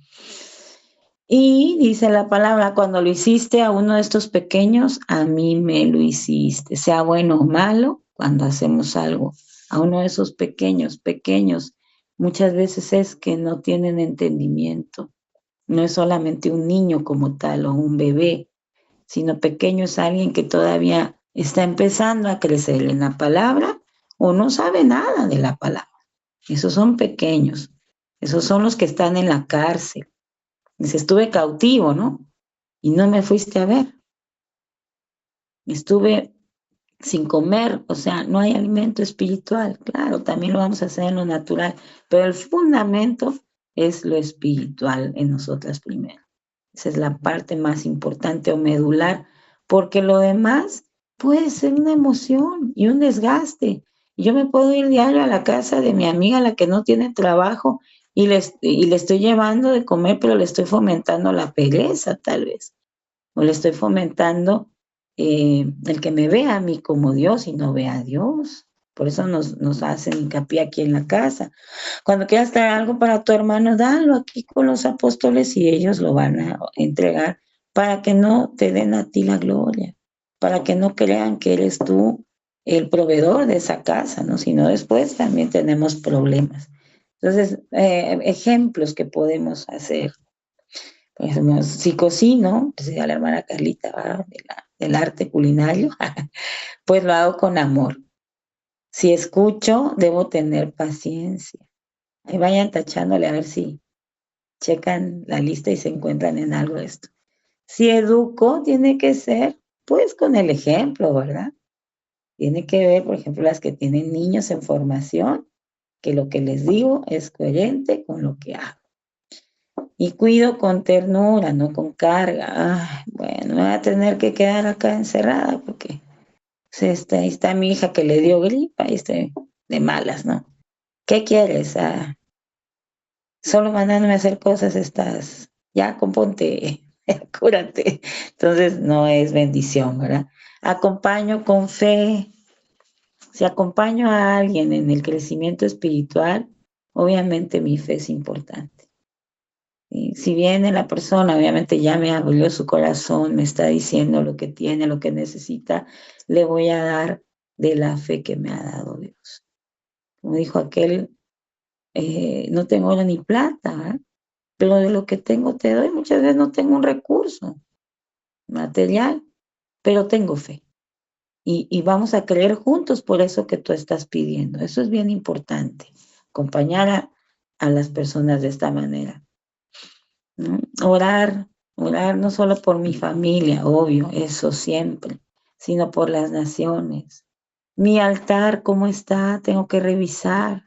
Y dice la palabra, cuando lo hiciste a uno de estos pequeños, a mí me lo hiciste. Sea bueno o malo, cuando hacemos algo a uno de esos pequeños, muchas veces es que no tienen entendimiento. No es solamente un niño como tal o un bebé, sino pequeño es alguien que todavía está empezando a crecer en la palabra o no sabe nada de la palabra. Esos son pequeños. Esos son los que están en la cárcel. Dice, estuve cautivo, ¿no? Y no me fuiste a ver. Estuve sin comer, o sea, no hay alimento espiritual. Claro, también lo vamos a hacer en lo natural, pero el fundamento es lo espiritual en nosotras primero. Esa es la parte más importante o medular, porque lo demás puede ser una emoción y un desgaste. Yo me puedo ir diario a la casa de mi amiga, la que no tiene trabajo, y le estoy llevando de comer, pero le estoy fomentando la pereza, tal vez. O le estoy fomentando el que me vea a mí como Dios y no vea a Dios. Por eso nos hacen hincapié aquí en la casa. Cuando quieras traer algo para tu hermano, dalo aquí con los apóstoles y ellos lo van a entregar para que no te den a ti la gloria, para que no crean que eres tú el proveedor de esa casa, ¿no? Sino después también tenemos problemas. Entonces, ejemplos que podemos hacer. Pues, si cocino, pues a la hermana Carlita, ¿va? Del arte culinario, pues lo hago con amor. Si escucho, debo tener paciencia. Ahí vayan tachándole a ver si checan la lista y se encuentran en algo de esto. Si educo, tiene que ser, pues, con el ejemplo, ¿verdad? Tiene que ver, por ejemplo, las que tienen niños en formación, que lo que les digo es coherente con lo que hago. Y cuido con ternura, no con carga. Ay, bueno, me voy a tener que quedar acá encerrada porque ahí está mi hija que le dio gripa y estoy de malas, ¿no? ¿Qué quieres? Solo mandándome a hacer cosas estás, ya componte, cúrate. Entonces no es bendición, ¿verdad? Acompaño con fe. Si acompaño a alguien en el crecimiento espiritual, obviamente mi fe es importante. Y si viene la persona, obviamente ya me abrió su corazón, me está diciendo lo que tiene, lo que necesita, le voy a dar de la fe que me ha dado Dios. Como dijo aquel, no tengo oro ni plata, ¿verdad? Pero de lo que tengo te doy. Muchas veces no tengo un recurso material, pero tengo fe. Y vamos a creer juntos por eso que tú estás pidiendo. Eso es bien importante, acompañar a las personas de esta manera, ¿no? Orar no solo por mi familia, obvio, eso siempre, sino por las naciones. Mi altar, ¿cómo está? Tengo que revisar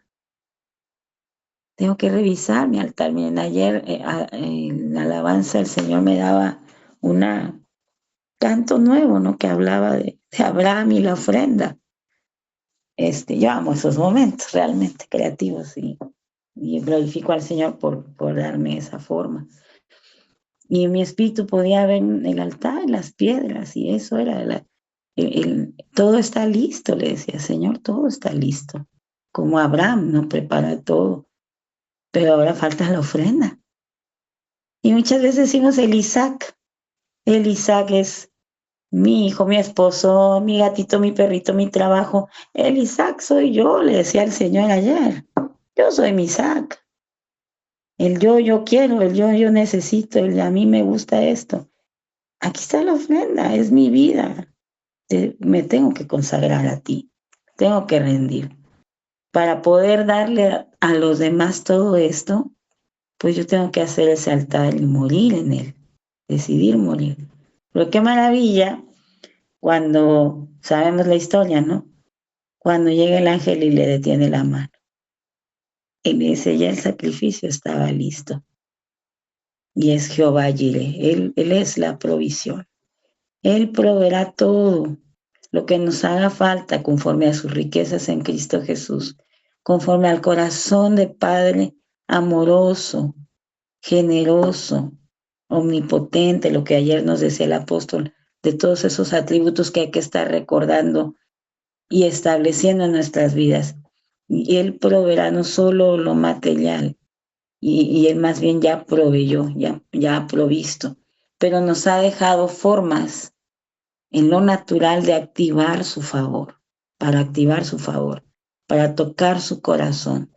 mi altar. Miren, ayer en la alabanza el Señor me daba un canto nuevo, ¿no? Que hablaba de Abraham y la ofrenda. Yo amo esos momentos realmente creativos y glorifico al Señor por darme esa forma. Y en mi espíritu podía ver el altar, las piedras, y eso era todo está listo, le decía, Señor, todo está listo. Como Abraham, ¿no? Prepara todo, pero ahora falta la ofrenda. Y muchas veces decimos el Isaac es mi hijo, mi esposo, mi gatito, mi perrito, mi trabajo. El Isaac soy yo, le decía al Señor ayer. Yo soy mi Isaac. El yo quiero, el yo necesito, el a mí me gusta esto. Aquí está la ofrenda, es mi vida. Me tengo que consagrar a ti, tengo que rendir. Para poder darle a los demás todo esto, pues yo tengo que hacer ese altar y morir en él, decidir morir. Pero qué maravilla cuando sabemos la historia, ¿no? Cuando llega el ángel y le detiene la mano. Y le dice, ya el sacrificio estaba listo. Y es Jehová Jireh, él es la provisión. Él proveerá todo lo que nos haga falta conforme a sus riquezas en Cristo Jesús, conforme al corazón de Padre amoroso, generoso, omnipotente, lo que ayer nos decía el apóstol, de todos esos atributos que hay que estar recordando y estableciendo en nuestras vidas. Y Él proveerá no solo lo material, y Él más bien ya proveyó, ya ha provisto, pero nos ha dejado formas en lo natural de activar su favor, para tocar su corazón.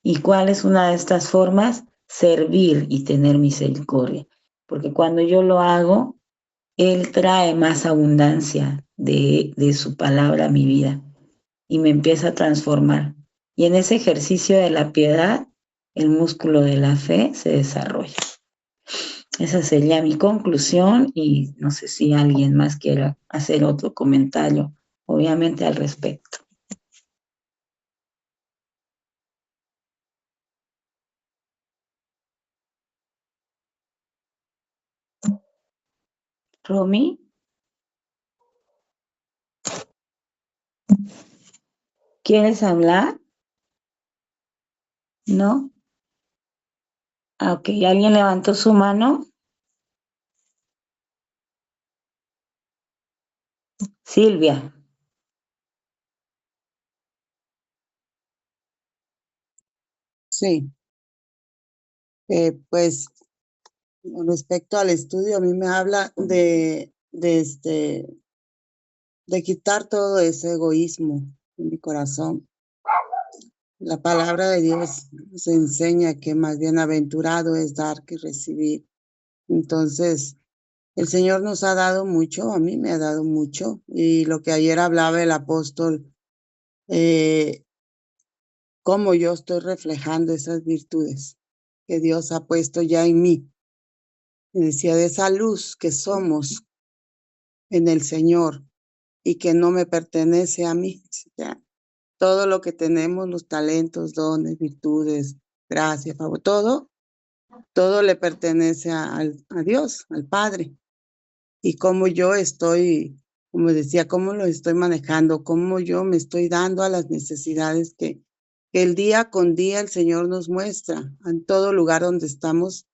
¿Y cuál es una de estas formas? Servir y tener misericordia. Porque cuando yo lo hago, Él trae más abundancia de su palabra a mi vida y me empieza a transformar. Y en ese ejercicio de la piedad, el músculo de la fe se desarrolla. Esa sería mi conclusión y no sé si alguien más quiera hacer otro comentario, obviamente al respecto. Romy, ¿quieres hablar? ¿No? Ah, ok, ¿alguien levantó su mano? Silvia. Sí, pues con respecto al estudio, a mí me habla de quitar todo ese egoísmo en mi corazón. La palabra de Dios nos enseña que más bienaventurado es dar que recibir. Entonces, el Señor nos ha dado mucho, a mí me ha dado mucho, y lo que ayer hablaba el apóstol, cómo yo estoy reflejando esas virtudes que Dios ha puesto ya en mí. Y decía, de esa luz que somos en el Señor y que no me pertenece a mí. Ya, todo lo que tenemos, los talentos, dones, virtudes, gracias, favor, todo le pertenece a Dios, al Padre. Y cómo yo estoy, como decía, cómo lo estoy manejando, cómo yo me estoy dando a las necesidades que el día con día el Señor nos muestra en todo lugar donde estamos.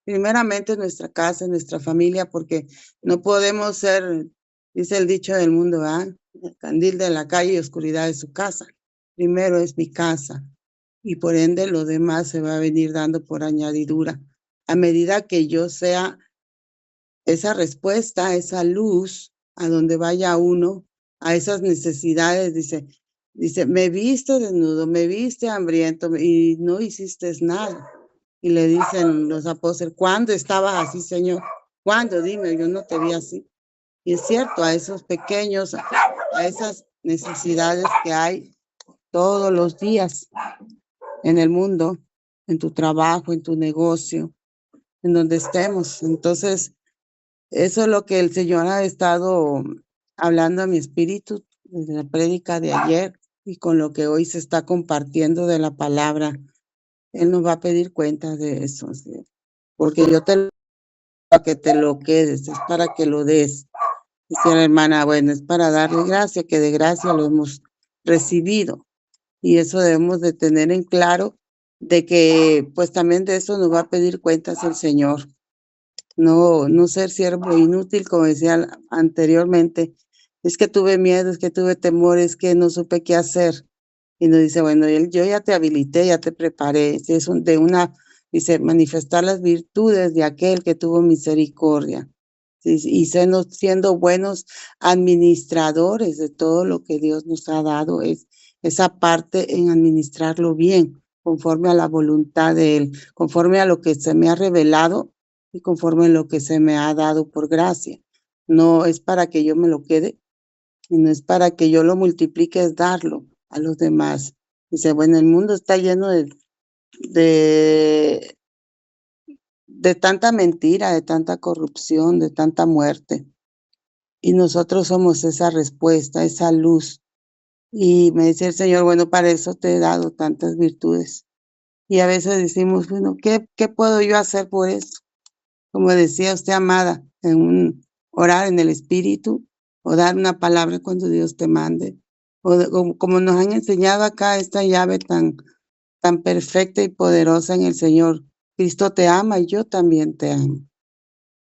Primeramente en nuestra casa, en nuestra familia, porque no podemos ser, dice el dicho del mundo, el candil de la calle y oscuridad de su casa. Primero es mi casa y por ende lo demás se va a venir dando por añadidura. A medida que yo sea esa respuesta, esa luz a donde vaya uno, a esas necesidades, dice, me viste desnudo, me viste hambriento y no hiciste nada. Y le dicen los apóstoles, ¿cuándo estabas así, Señor? ¿Cuándo? Dime, yo no te vi así. Y es cierto, a esos pequeños, a esas necesidades que hay todos los días en el mundo, en tu trabajo, en tu negocio, en donde estemos. Entonces, eso es lo que el Señor ha estado hablando a mi espíritu desde la prédica de ayer y con lo que hoy se está compartiendo de la palabra. Él nos va a pedir cuentas de eso, ¿sí? Porque yo para que te lo quedes, es para que lo des. Dice la hermana, bueno, es para darle gracia, que de gracia lo hemos recibido. Y eso debemos de tener en claro, de que pues también de eso nos va a pedir cuentas el Señor. No ser siervo inútil, como decía anteriormente. Es que tuve miedo, es que tuve temor, es que no supe qué hacer. Y nos dice, bueno, yo ya te habilité, ya te preparé. Es dice, manifestar las virtudes de aquel que tuvo misericordia. Y siendo buenos administradores de todo lo que Dios nos ha dado, es esa parte en administrarlo bien, conforme a la voluntad de Él, conforme a lo que se me ha revelado y conforme a lo que se me ha dado por gracia. No es para que yo me lo quede, y no es para que yo lo multiplique, es darlo a los demás. Dice, bueno, el mundo está lleno de, de tanta mentira, de tanta corrupción, de tanta muerte. Y nosotros somos esa respuesta, esa luz. Y me dice el Señor, bueno, para eso te he dado tantas virtudes. Y a veces decimos, bueno, ¿qué puedo yo hacer por eso? Como decía usted, amada, orar en el Espíritu o dar una palabra cuando Dios te mande. Como nos han enseñado acá esta llave tan perfecta y poderosa en el Señor. Cristo te ama y yo también te amo.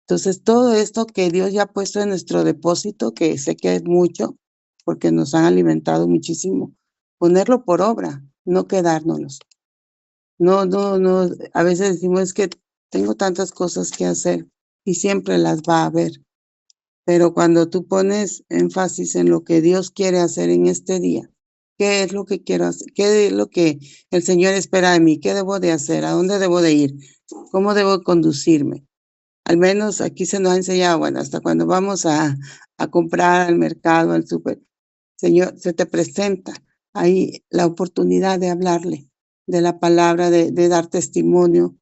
Entonces, todo esto que Dios ya ha puesto en nuestro depósito, que sé que es mucho, porque nos han alimentado muchísimo, ponerlo por obra, no quedárnoslos. No, a veces decimos es que tengo tantas cosas que hacer y siempre las va a haber. Pero cuando tú pones énfasis en lo que Dios quiere hacer en este día, ¿qué es lo que quiero hacer? ¿Qué es lo que el Señor espera de mí? ¿Qué debo de hacer? ¿A dónde debo de ir? ¿Cómo debo conducirme? Al menos aquí se nos ha enseñado, bueno, hasta cuando vamos a comprar al mercado, al súper, Señor, se te presenta ahí la oportunidad de hablarle de la palabra, de dar testimonio,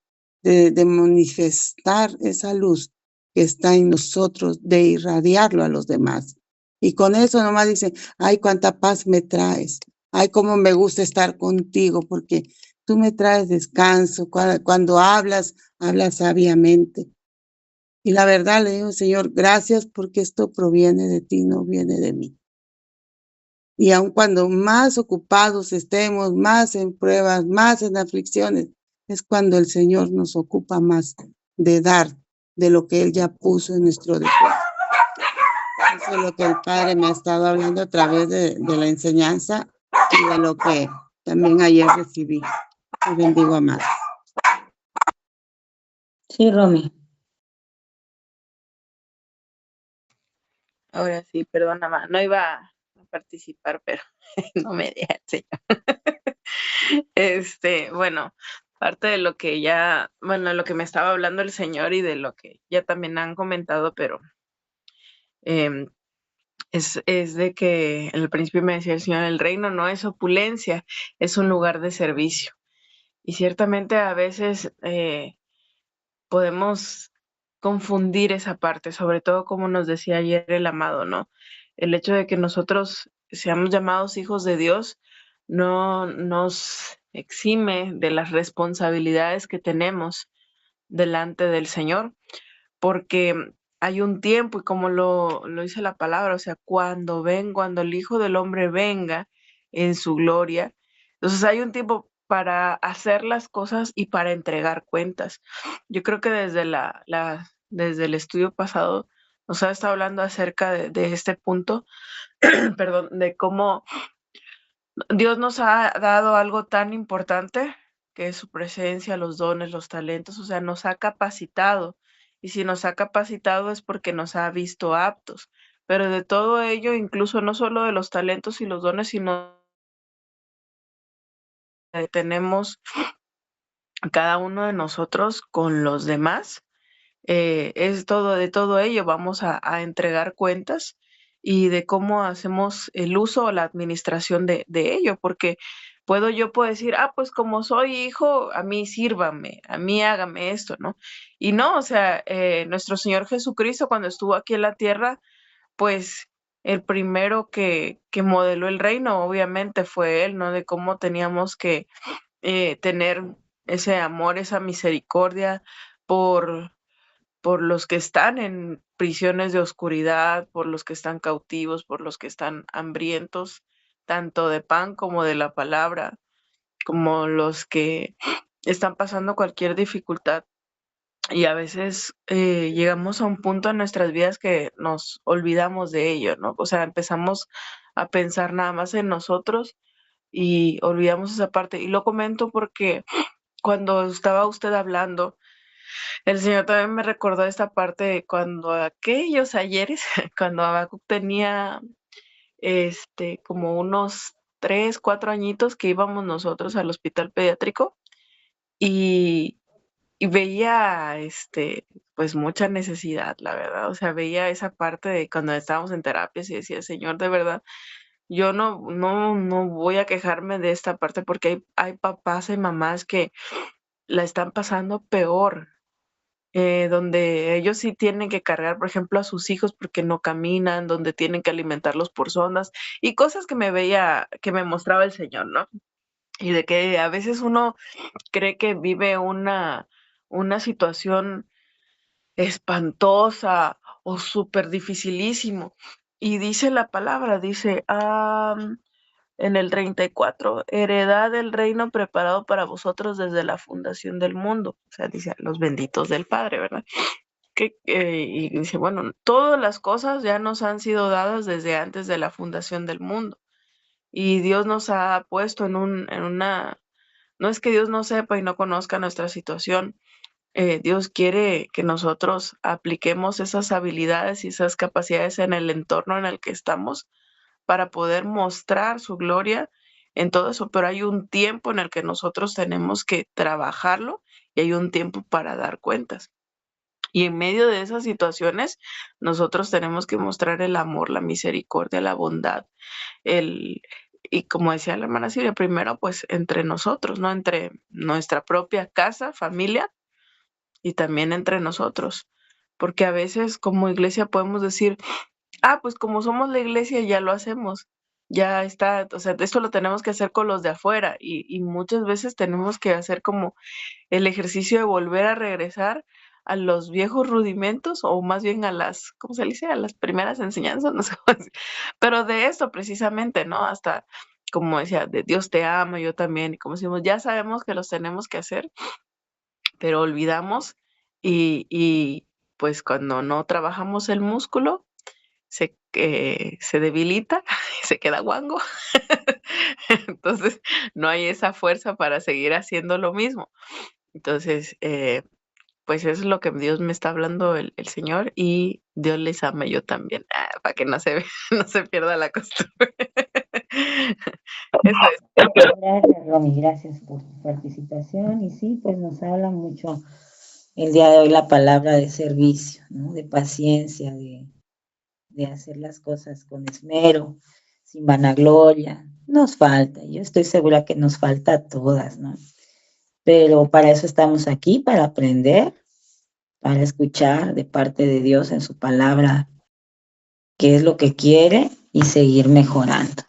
de manifestar esa luz que está en nosotros, de irradiarlo a los demás. Y con eso nomás dicen, ay, cuánta paz me traes, ay, cómo me gusta estar contigo, porque tú me traes descanso, cuando hablas, hablas sabiamente. Y la verdad le digo, Señor, gracias porque esto proviene de ti, no viene de mí. Y aun cuando más ocupados estemos, más en pruebas, más en aflicciones, es cuando el Señor nos ocupa más de dar de lo que Él ya puso en nuestro depósito. Eso es lo que el Padre me ha estado hablando a través de la enseñanza y de lo que también ayer recibí. Te bendigo, amado. Sí, Romy. Ahora sí, perdona, ma, no iba a participar, pero no me deja el Señor. Bueno, parte de lo que ya, bueno, lo que me estaba hablando el Señor y de lo que ya también han comentado, pero em, es de que al principio me decía el Señor, el reino no es opulencia, es un lugar de servicio. Y ciertamente a veces podemos confundir esa parte, sobre todo como nos decía ayer el amado, ¿no? El hecho de que nosotros seamos llamados hijos de Dios no nos exime de las responsabilidades que tenemos delante del Señor, porque hay un tiempo, y como lo dice la palabra, o sea, cuando el Hijo del Hombre venga en su gloria, entonces hay un tiempo para hacer las cosas y para entregar cuentas. Yo creo que desde el estudio pasado nos ha estado hablando acerca de este punto, perdón, de cómo Dios nos ha dado algo tan importante que es su presencia, los dones, los talentos, o sea, nos ha capacitado. Y si nos ha capacitado es porque nos ha visto aptos. Pero de todo ello, incluso no solo de los talentos y los dones, sino que tenemos cada uno de nosotros con los demás, de todo ello vamos a entregar cuentas y de cómo hacemos el uso o la administración de ello, porque yo puedo decir, pues como soy hijo, a mí sírvame, a mí hágame esto, ¿no? Y no, o sea, nuestro Señor Jesucristo cuando estuvo aquí en la tierra, pues el primero que modeló el reino, obviamente fue Él, ¿no? De cómo teníamos que tener ese amor, esa misericordia por los que están en prisiones de oscuridad, por los que están cautivos, por los que están hambrientos, tanto de pan como de la palabra, como los que están pasando cualquier dificultad. Y a veces llegamos a un punto en nuestras vidas que nos olvidamos de ello, ¿no? O sea, empezamos a pensar nada más en nosotros y olvidamos esa parte. Y lo comento porque cuando estaba usted hablando, el Señor también me recordó esta parte de cuando aquellos ayeres, cuando Habacuc tenía como unos 3, 4 añitos que íbamos nosotros al hospital pediátrico y, y veía pues mucha necesidad, la verdad. O sea, veía esa parte de cuando estábamos en terapias y decía, Señor, de verdad, yo no voy a quejarme de esta parte porque hay papás y mamás que la están pasando peor, donde ellos sí tienen que cargar, por ejemplo, a sus hijos porque no caminan, donde tienen que alimentarlos por sondas y cosas que que me mostraba el Señor, ¿no? Y de que a veces uno cree que vive una situación espantosa o súper dificilísimo. Y dice la palabra, dice, en el 34, heredad del reino preparado para vosotros desde la fundación del mundo. O sea, dice, los benditos del Padre, ¿verdad? Y dice, bueno, todas las cosas ya nos han sido dadas desde antes de la fundación del mundo. Y Dios nos ha puesto en una No es que Dios no sepa y no conozca nuestra situación. Dios quiere que nosotros apliquemos esas habilidades y esas capacidades en el entorno en el que estamos para poder mostrar su gloria en todo eso, pero hay un tiempo en el que nosotros tenemos que trabajarlo y hay un tiempo para dar cuentas. Y en medio de esas situaciones, nosotros tenemos que mostrar el amor, la misericordia, la bondad, y como decía la hermana Silvia, primero pues entre nosotros, ¿no? Entre nuestra propia casa, familia, y también entre nosotros. Porque a veces como iglesia podemos decir, pues como somos la iglesia ya lo hacemos, ya está, o sea, esto lo tenemos que hacer con los de afuera y muchas veces tenemos que hacer como el ejercicio de volver a regresar a los viejos rudimentos o más bien a las, ¿cómo se dice? A las primeras enseñanzas, no sé cómo decir, pero de esto precisamente, ¿no? Hasta, como decía, de Dios te ama, yo también, y como decimos, ya sabemos que los tenemos que hacer, pero olvidamos y pues cuando no trabajamos el músculo, se debilita y se queda guango. Entonces, no hay esa fuerza para seguir haciendo lo mismo. Entonces, pues eso es lo que Dios me está hablando el Señor y Dios les ama yo también, para que no se, no se pierda la costumbre. Eso es. Gracias, Romy, gracias por tu participación. Y sí, pues nos habla mucho el día de hoy la palabra de servicio, ¿no? De paciencia, de hacer las cosas con esmero, sin vanagloria. Nos falta, yo estoy segura que nos falta a todas, ¿no? Pero para eso estamos aquí, para aprender, para escuchar de parte de Dios en su palabra qué es lo que quiere y seguir mejorando.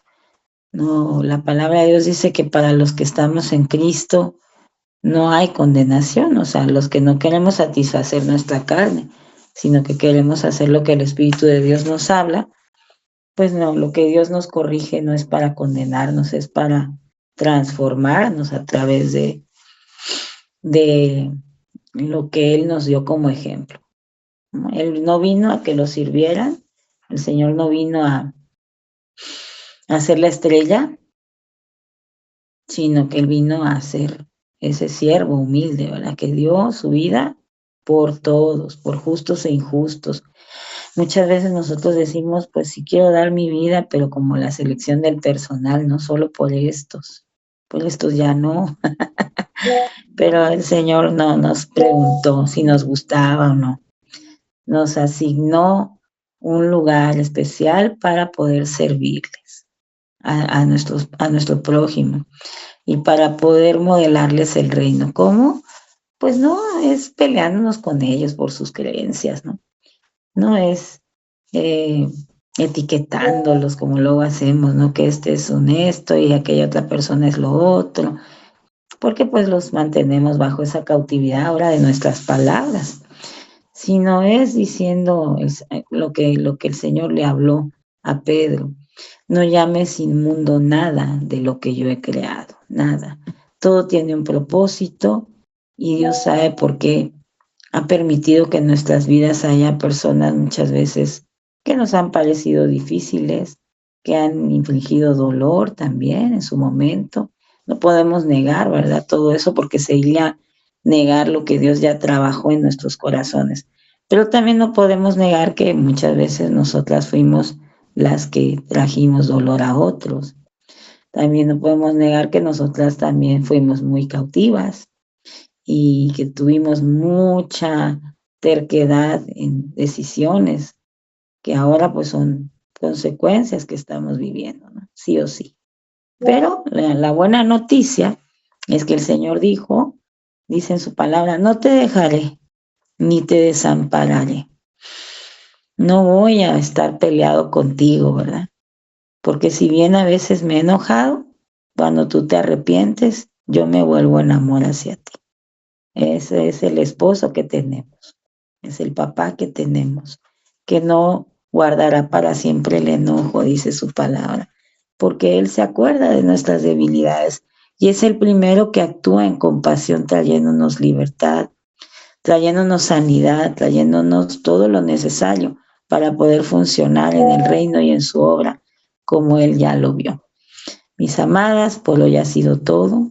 No, la palabra de Dios dice que para los que estamos en Cristo no hay condenación, o sea, los que no queremos satisfacer nuestra carne, sino que queremos hacer lo que el Espíritu de Dios nos habla, pues no, lo que Dios nos corrige no es para condenarnos, es para transformarnos a través de lo que Él nos dio como ejemplo, ¿no? Él no vino a que lo sirvieran, el Señor no vino a ser la estrella, sino que Él vino a ser ese siervo humilde, ¿verdad? Que dio su vida por todos, por justos e injustos. Muchas veces nosotros decimos, pues sí quiero dar mi vida, pero como la selección del personal, no solo por estos ya no. Pero el Señor no nos preguntó si nos gustaba o no. Nos asignó un lugar especial para poder servirles a nuestro prójimo y para poder modelarles el reino. ¿Cómo? Pues no es peleándonos con ellos por sus creencias, ¿no? No es etiquetándolos como luego hacemos, ¿no? Que este es honesto y aquella otra persona es lo otro, porque pues los mantenemos bajo esa cautividad ahora de nuestras palabras, sino es diciendo lo que el Señor le habló a Pedro: no llames inmundo nada de lo que yo he creado, nada. Todo tiene un propósito y Dios sabe por qué ha permitido que en nuestras vidas haya personas muchas veces que nos han parecido difíciles, que han infligido dolor también en su momento. No podemos negar, ¿verdad? Todo eso, porque sería negar lo que Dios ya trabajó en nuestros corazones. Pero también no podemos negar que muchas veces nosotras fuimos las que trajimos dolor a otros. También no podemos negar que nosotras también fuimos muy cautivas y que tuvimos mucha terquedad en decisiones que ahora pues son consecuencias que estamos viviendo, ¿no? Sí o sí. Pero la buena noticia es que el Señor dice en su palabra: no te dejaré ni te desampararé. No voy a estar peleado contigo, ¿verdad? Porque si bien a veces me he enojado, cuando tú te arrepientes, yo me vuelvo en amor hacia ti. Ese es el esposo que tenemos, es el papá que tenemos, que no guardará para siempre el enojo, dice su palabra, porque Él se acuerda de nuestras debilidades y es el primero que actúa en compasión, trayéndonos libertad, trayéndonos sanidad, trayéndonos todo lo necesario para poder funcionar en el reino y en su obra como Él ya lo vio. Mis amadas, por hoy ha sido todo.